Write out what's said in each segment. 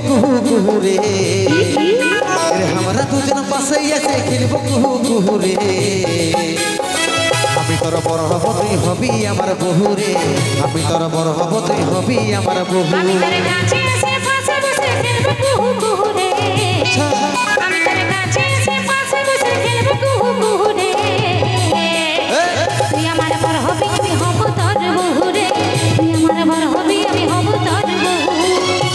কুহু কুহু রে আমরা দুজন পাশে এসে খেলব কুহু কুহু রে আমি তোর বড় হব তুই হবি আমার বহু রে আমি তোর বড় হব তুই হবি আমার বহু আমি তোর কাছে এসে পাশে বসে খেলব কুহু কুহু রে আমি তোর কাছে এসে পাশে বসে খেলব কুহু কুহু রে তুই আমার বড় হবি আমি হব তোর বহু রে তুই আমার বড় হবি আমি হব তোর বহু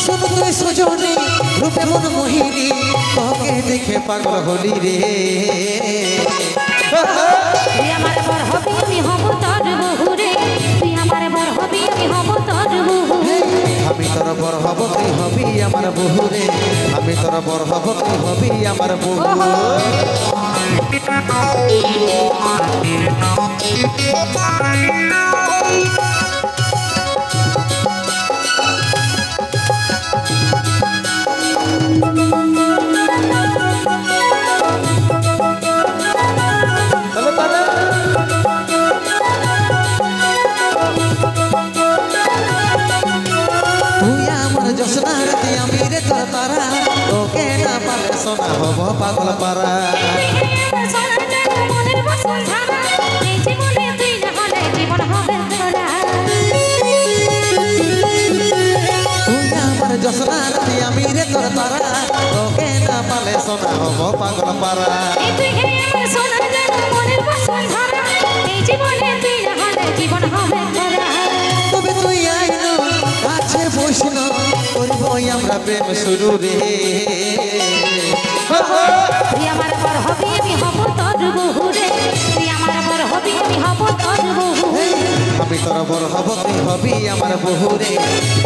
শোন তুই সজনী রূপে মন মোহিনী তোকে দেখে পাগল হলি রে তুই আমার বড় হবি আমি হব তোর বহু রে তুই আমার বড় হবি আমি হব তোর বহু আমি তোর বড় হব তুই হবি আমার বহু রে আমি তোর বড় হব তুই হবি আমার বহু তোকে না পালে সোনা হব পাগল পারা তুই আমার জসনা রাতি আমি রে তোর তারা তোকে না পালে সোনা হব পাগল পারা তবে তুই আইন কাছে বসল করবো আমরা প্রেম শুরু রে তুই আমার বড় হবি আমি হব তোর বহু রে তুই আমার বড় হবি আমি হব তোর বহু আমি তোর বড় হব তুই হবি আমার বহু রে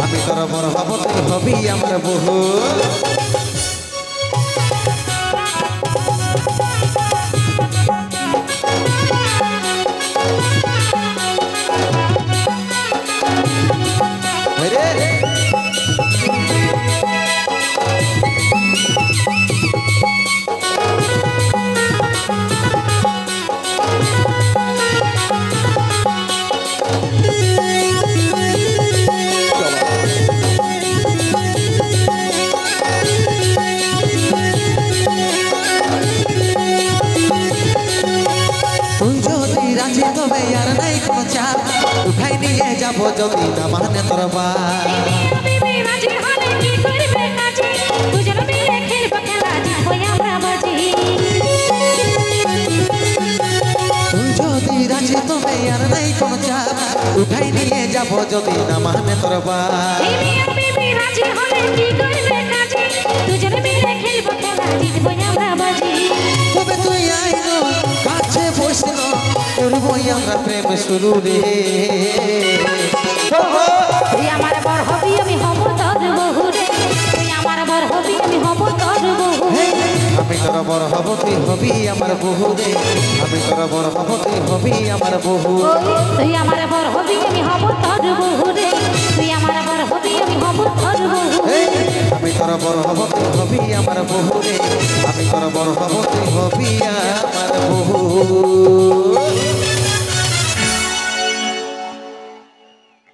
আমি তোর বড় হব তুই হবি আমার বহু তবে আর নাই কোনো চাপ উঠাই নিয়ে যাবো যদি না মানে তোর তুই যদি রাজি তবে আর নাই কোনো চাপ উঠাই নিয়ে যাবো যদি না মানে তোর তবে তুই আইন কাছে বসল করবো আমরা প্রেম শুরু রে তুই আমার বড় হবি আমি হব তোর বহু রে তুই আমার বড় হবি আমি হব তোর বহু আমি তোর বড় হব তুই হবি আমার বহু রে আমি তোর বড় হব তুই হবি আমার বহু তুই আমার বড় হবি আমি হব তোর বহু রে তুই আমার বড় হবি আমি হব তোর বহু আমি তোর বড় হব তুই হবি আমার বহু রে আমি তোর বড় হব তুই হবি আমার বহু